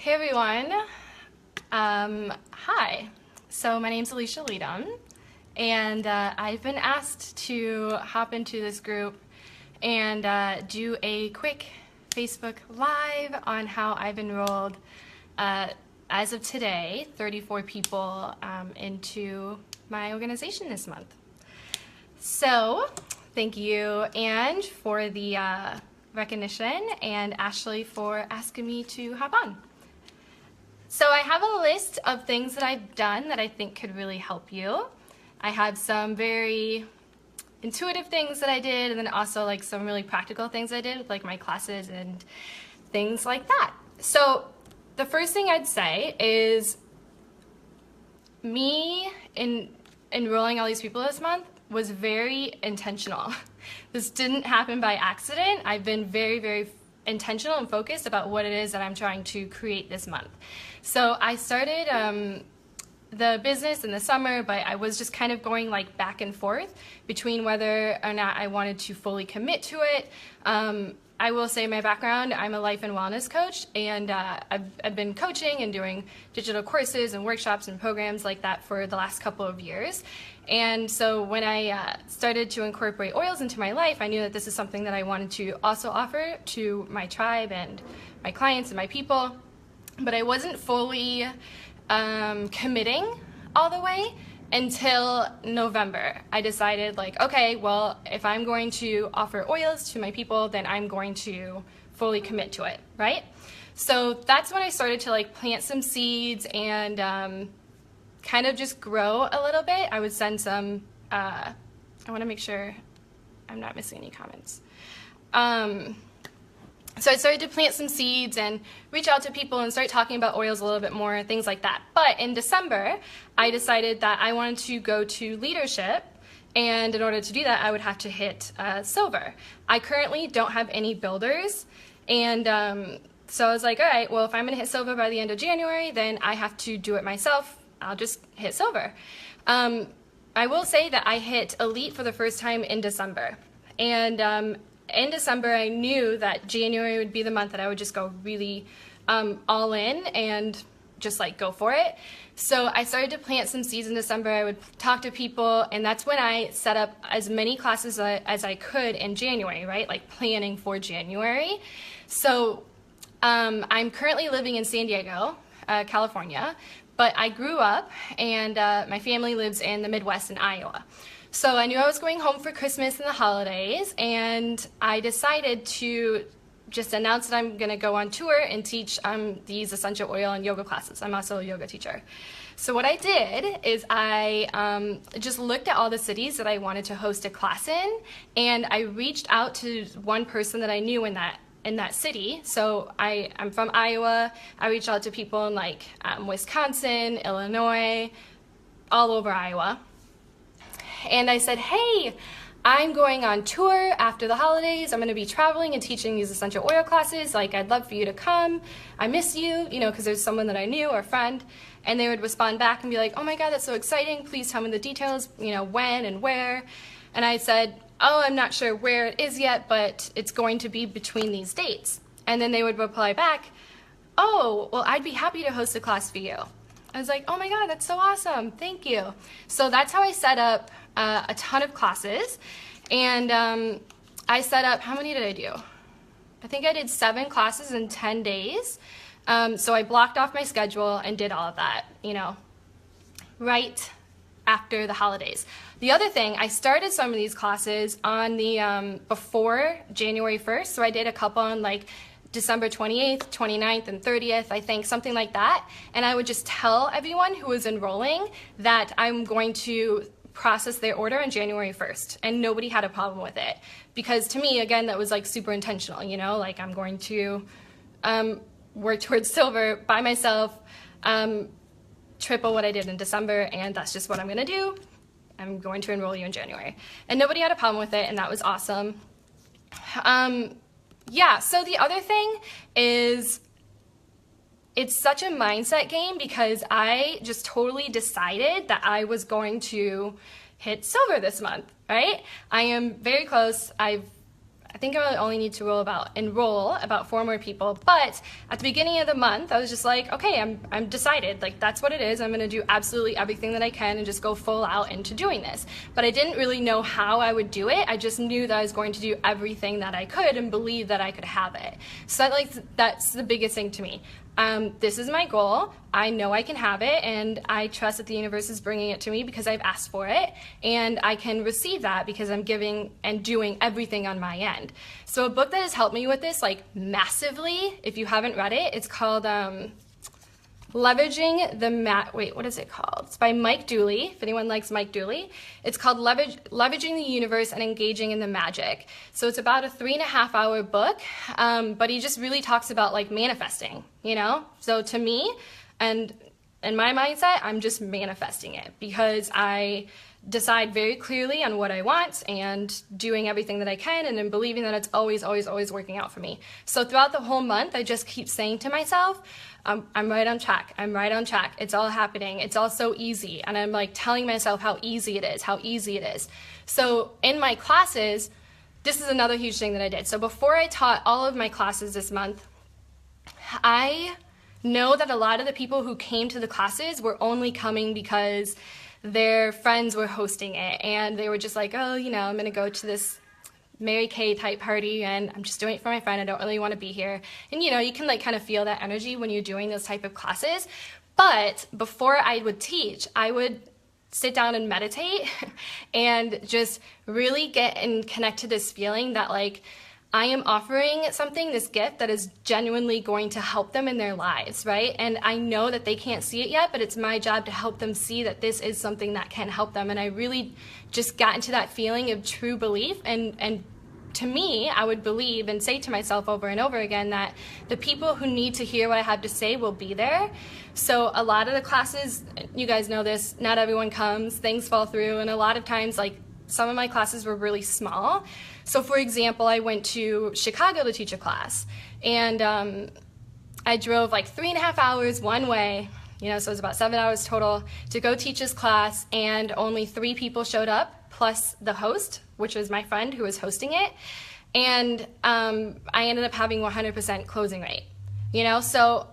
Hey everyone. Hi. So my name's Alicia Leadham, and I've been asked to hop into this group and do a quick Facebook Live on how I've enrolled, as of today, 34 people into my organization this month. So thank you, Ange, for the recognition, and Ashley for asking me to hop on. So I have a list of things that I've done that I think could really help you. I have some very intuitive things that I did, and then also like some really practical things I did with like my classes and things like that. So the first thing I'd say is me enrolling all these people this month was very intentional. This didn't happen by accident. I've been very intentional and focused about what it is that I'm trying to create this month. So I started the business in the summer, but I was just kind of going like back and forth between whether or not I wanted to fully commit to it. I will say my background, I'm a life and wellness coach, and I've been coaching and doing digital courses and workshops and programs like that for the last couple of years. And so when I started to incorporate oils into my life, I knew that this is something that I wanted to also offer to my tribe and my clients and my people, but I wasn't fully committing all the way until November. I decided like, okay, well, if I'm going to offer oils to my people, then I'm going to fully commit to it, right? So that's when I started to like plant some seeds and kind of just grow a little bit. I would send some, I want to make sure I'm not missing any comments. So I started to plant some seeds and reach out to people and start talking about oils a little bit more, things like that. But in December, I decided that I wanted to go to leadership, and in order to do that, I would have to hit silver. I currently don't have any builders, and so I was like, all right, well, if I'm going to hit silver by the end of January, then I have to do it myself. I'll just hit silver. I will say that I hit elite for the first time in December, and in December, I knew that January would be the month that I would just go really all in and just like go for it. So I started to plant some seeds in December. I would talk to people, and that's when I set up as many classes as I could in January, right? Like planning for January. So I'm currently living in San Diego, California, but I grew up and my family lives in the Midwest in Iowa. So I knew I was going home for Christmas and the holidays, and I decided to just announce that I'm going to go on tour and teach these essential oil and yoga classes. I'm also a yoga teacher. So what I did is I just looked at all the cities that I wanted to host a class in, and I reached out to one person that I knew in that city. So I'm from Iowa. I reached out to people in like Wisconsin, Illinois, all over Iowa. And I said, hey, I'm going on tour after the holidays. I'm going to be traveling and teaching these essential oil classes. Like, I'd love for you to come. I miss you, because there's someone that I knew or a friend. And they would respond back and be like, oh my God, that's so exciting. Please tell me the details, when and where. And I said, oh, I'm not sure where it is yet, but it's going to be between these dates. And then they would reply back, oh, well, I'd be happy to host a class for you. I was like, oh my God, that's so awesome. Thank you. So that's how I set up a ton of classes. And I set up, how many did I do? I think I did 7 classes in 10 days. So I blocked off my schedule and did all of that, right after the holidays. The other thing, I started some of these classes on the before January 1st. So I did a couple on like December 28th, 29th, and 30th, I think, something like that. And I would just tell everyone who was enrolling that I'm going to process their order on January 1st. And nobody had a problem with it. Because to me, again, that was like super intentional, like I'm going to work towards silver by myself, triple what I did in December, and that's just what I'm gonna do. I'm going to enroll you in January. And nobody had a problem with it, and that was awesome. Yeah, so the other thing is it's such a mindset game because I just totally decided that I was going to hit silver this month, right? I am very close. I think I only need to enroll about 4 more people. But at the beginning of the month, I was just like, okay, I'm decided. Like, that's what it is. I'm going to do absolutely everything that I can and just go full out into doing this. But I didn't really know how I would do it. I just knew that I was going to do everything that I could and believe that I could have it. So that's the biggest thing to me. This is my goal. I know I can have it, and I trust that the universe is bringing it to me because I've asked for it, and I can receive that because I'm giving and doing everything on my end. So a book that has helped me with this, like, massively, if you haven't read it, it's called Leveraging the what is it called? It's by Mike Dooley, if anyone likes Mike Dooley. It's called Leveraging the Universe and Engaging in the Magic. So it's about a 3.5-hour book, but he just really talks about, like, manifesting, you know? So to me, and in my mindset, I'm just manifesting it because I decide very clearly on what I want and doing everything that I can and then believing that it's always, always, always working out for me. So throughout the whole month, I just keep saying to myself, I'm right on track. I'm right on track. It's all happening. It's all so easy. And I'm like telling myself how easy it is, how easy it is. So in my classes, this is another huge thing that I did. So before I taught all of my classes this month, I know that a lot of the people who came to the classes were only coming because their friends were hosting it and they were just like, oh, you know, I'm going to go to this Mary Kay type party and I'm just doing it for my friend. I don't really want to be here. And, you know, you can like kind of feel that energy when you're doing those type of classes. But before I would teach, I would sit down and meditate and just really get and connect to this feeling that, like, I am offering something, this gift that is genuinely going to help them in their lives, right? And I know that they can't see it yet, but it's my job to help them see that this is something that can help them. And I really just got into that feeling of true belief. And to me, I would believe and say to myself over and over again that the people who need to hear what I have to say will be there. So a lot of the classes, you guys know this, not everyone comes, things fall through, and a lot of times, like, some of my classes were really small. So for example, I went to Chicago to teach a class, and I drove like 3.5 hours one way, you know, so it was about 7 hours total to go teach this class, and only 3 people showed up, plus the host, which was my friend who was hosting it, and I ended up having 100% closing rate, you know, so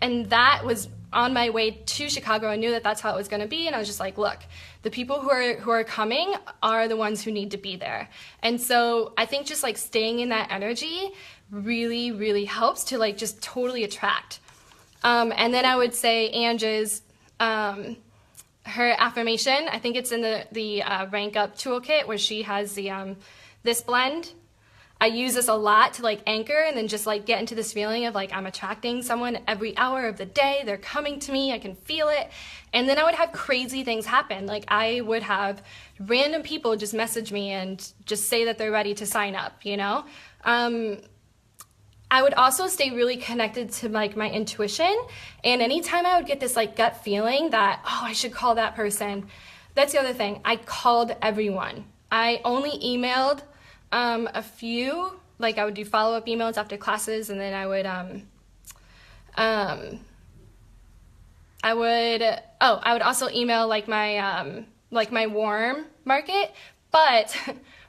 and that was on my way to Chicago. I knew that that's how it was going to be, and I was just like, look, the people who are coming are the ones who need to be there. And so I think just like staying in that energy really, really helps to like just totally attract. And then I would say Angie's, her affirmation, I think it's in the Rank Up toolkit where she has the this blend. I use this a lot to like anchor and then just like get into this feeling of like I'm attracting someone every hour of the day. They're coming to me. I can feel it. And then I would have crazy things happen. Like I would have random people just message me and just say that they're ready to sign up, you know? I would also stay really connected to like my intuition. And anytime I would get this like gut feeling that, oh, I should call that person. That's the other thing. I called everyone. I only emailed a few, like I would do follow-up emails after classes, and then I would also email like my warm market, but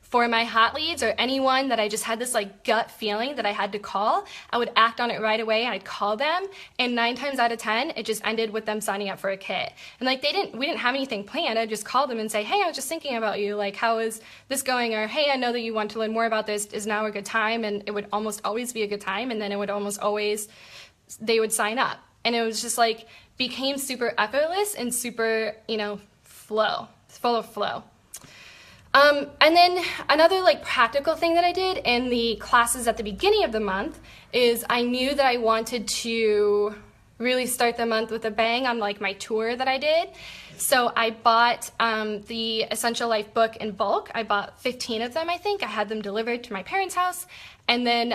for my hot leads or anyone that I just had this like gut feeling that I had to call, I would act on it right away. I'd call them, and 9 times out of 10, it just ended with them signing up for a kit. And like we didn't have anything planned. I'd just call them and say, hey, I was just thinking about you. Like, how is this going? Or, hey, I know that you want to learn more about this. Is now a good time? And it would almost always be a good time. And then it would almost always, they would sign up. And it was just like, became super effortless and super, you know, full of flow. And then another like practical thing that I did in the classes at the beginning of the month is I knew that I wanted to really start the month with a bang on like my tour that I did. So I bought the Essential Life book in bulk. I bought 15 of them, I think. I had them delivered to my parents' house. And then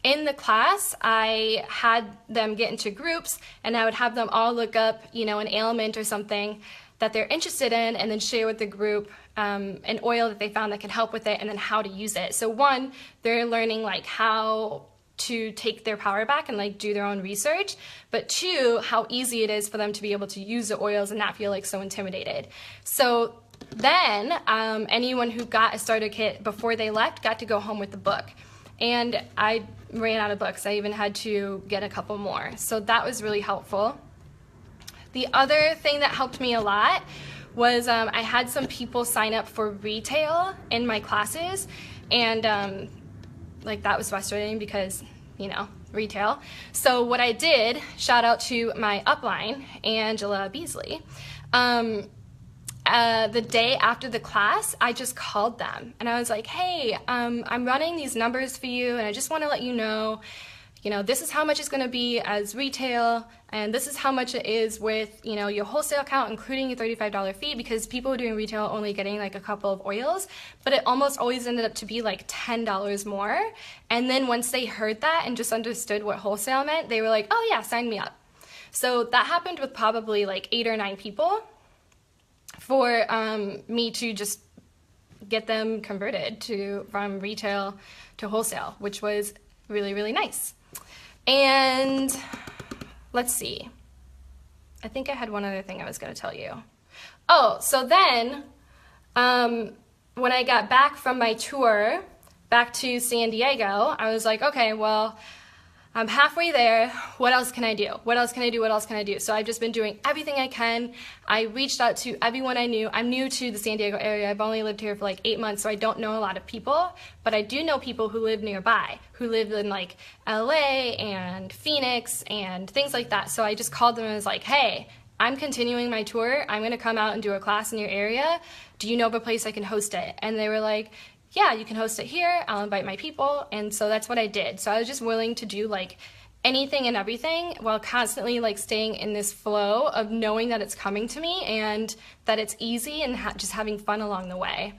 in the class, I had them get into groups, and I would have them all look up, you know, an ailment or something that they're interested in, and then share with the group an oil that they found that can help with it, and then how to use it. So one, they're learning like how to take their power back and like do their own research, but 2, how easy it is for them to be able to use the oils and not feel like so intimidated. So then anyone who got a starter kit before they left got to go home with the book. And I ran out of books. I even had to get a couple more. So that was really helpful. The other thing that helped me a lot was I had some people sign up for retail in my classes, and like that was frustrating because, you know, retail. So what I did, shout out to my upline, Angela Beasley, the day after the class, I just called them and I was like, hey, I'm running these numbers for you and I just want to let you know, this is how much it's going to be as retail, and this is how much it is with, your wholesale account, including your $35 fee, because people were doing retail only getting like a couple of oils, but it almost always ended up to be like $10 more. And then once they heard that and just understood what wholesale meant, they were like, oh yeah, sign me up. So that happened with probably like 8 or 9 people for me to just get them converted from retail to wholesale, which was really, really nice. And let's see. I think I had one other thing I was going to tell you. Oh, so then when I got back from my tour back to San Diego, I was like, okay, well, I'm halfway there. What else can I do? What else can I do? What else can I do? So I've just been doing everything I can. I reached out to everyone I knew. I'm new to the San Diego area. I've only lived here for like 8 months, so I don't know a lot of people, but I do know people who live nearby, who live in like LA and Phoenix and things like that. So I just called them and was like, hey, I'm continuing my tour. I'm going to come out and do a class in your area. Do you know of a place I can host it? And they were like, yeah, you can host it here. I'll invite my people. And so that's what I did. So I was just willing to do like anything and everything while constantly like staying in this flow of knowing that it's coming to me and that it's easy and just having fun along the way.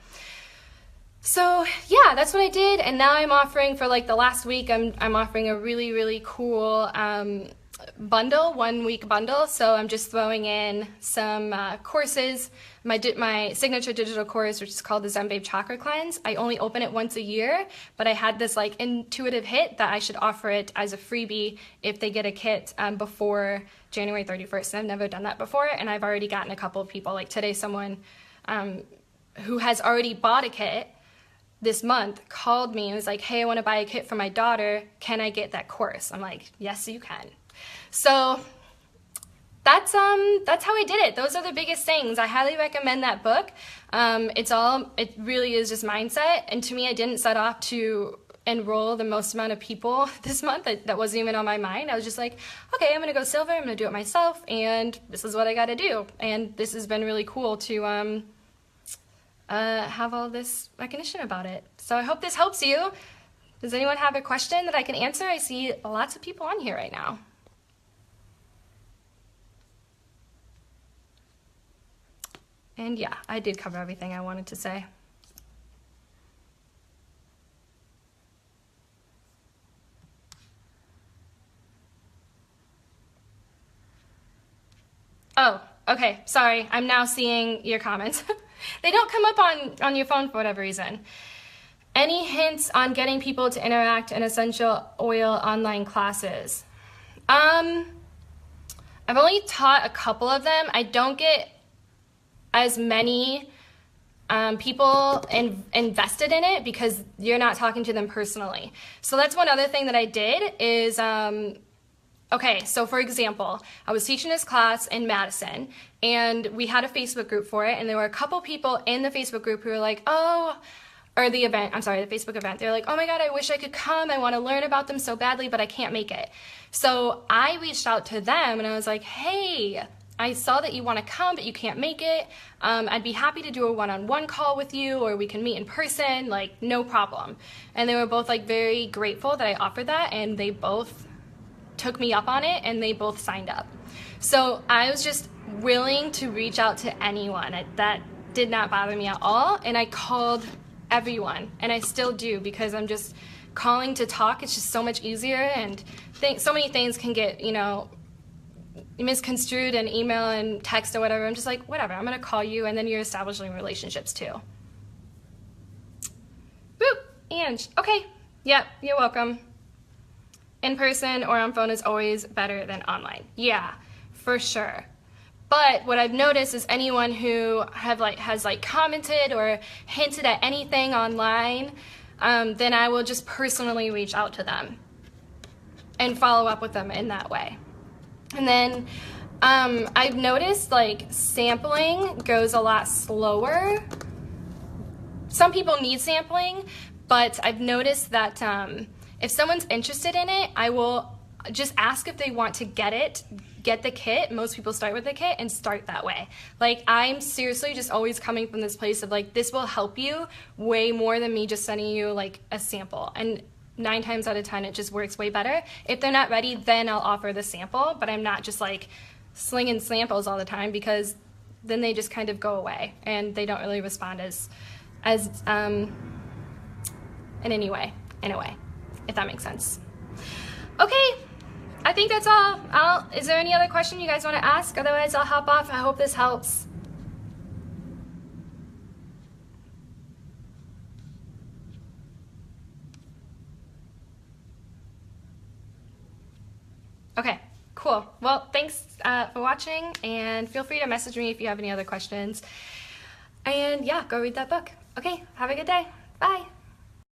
So yeah, that's what I did. And now I'm offering for like the last week, I'm offering a really, really cool bundle, 1-week bundle. So I'm just throwing in some courses, my signature digital course, which is called the Zen Babe Chakra Cleanse. I only open it once a year, but I had this like intuitive hit that I should offer it as a freebie if they get a kit before January 31st. And I've never done that before, and I've already gotten a couple of people. Like today, someone who has already bought a kit this month called me and was like, hey, I want to buy a kit for my daughter. Can I get that course? I'm like, yes, you can. So that's how I did it. Those are the biggest things. I highly recommend that book. It really is just mindset. And to me, I didn't set off to enroll the most amount of people this month. That wasn't even on my mind. I was just like, okay, I'm going to go silver. I'm going to do it myself. And this is what I got to do. And this has been really cool to have all this recognition about it. So I hope this helps you. Does anyone have a question that I can answer? I see lots of people on here right now. And yeah, I did cover everything I wanted to say. Oh, okay, sorry, I'm now seeing your comments. They don't come up on your phone for whatever reason. Any hints on getting people to interact in essential oil online classes? I've only taught a couple of them. I don't get as many people invested in it because you're not talking to them personally. So that's one other thing that I did is, okay, so for example, I was teaching this class in Madison and we had a Facebook group for it, and there were a couple people in the Facebook group who were like, oh, or the Facebook event. They're like, oh my God, I wish I could come. I want to learn about them so badly, but I can't make it. So I reached out to them and I was like, hey, I saw that you want to come, but you can't make it. I'd be happy to do a one-on-one call with you, or we can meet in person, like no problem. And they were both like very grateful that I offered that, and they both took me up on it and they both signed up. So I was just willing to reach out to anyone. That did not bother me at all. And I called everyone, and I still do, because I'm just calling to talk. It's just so much easier, and so many things can get, misconstrued in email and text or whatever. I'm just like, whatever, I'm gonna call you, and then you're establishing relationships too. Boop, Ange, okay, yep, you're welcome. In person or on phone is always better than online. Yeah, for sure. But what I've noticed is anyone who has commented or hinted at anything online, then I will just personally reach out to them and follow up with them in that way. And then I've noticed like sampling goes a lot slower. Some people need sampling, but I've noticed that if someone's interested in it, I will just ask if they want to get the kit. Most people start with the kit and start that way. Like, I'm seriously just always coming from this place of like, this will help you way more than me just sending you like a sample. And 9 times out of 10, it just works way better. If they're not ready, then I'll offer the sample, but I'm not just like slinging samples all the time, because then they just kind of go away and they don't really respond as in a way, if that makes sense. Okay, I think that's all. Is there any other question you guys want to ask? Otherwise, I'll hop off. I hope this helps. Okay, cool. Well, thanks for watching, and feel free to message me if you have any other questions. And yeah, go read that book. Okay, have a good day. Bye.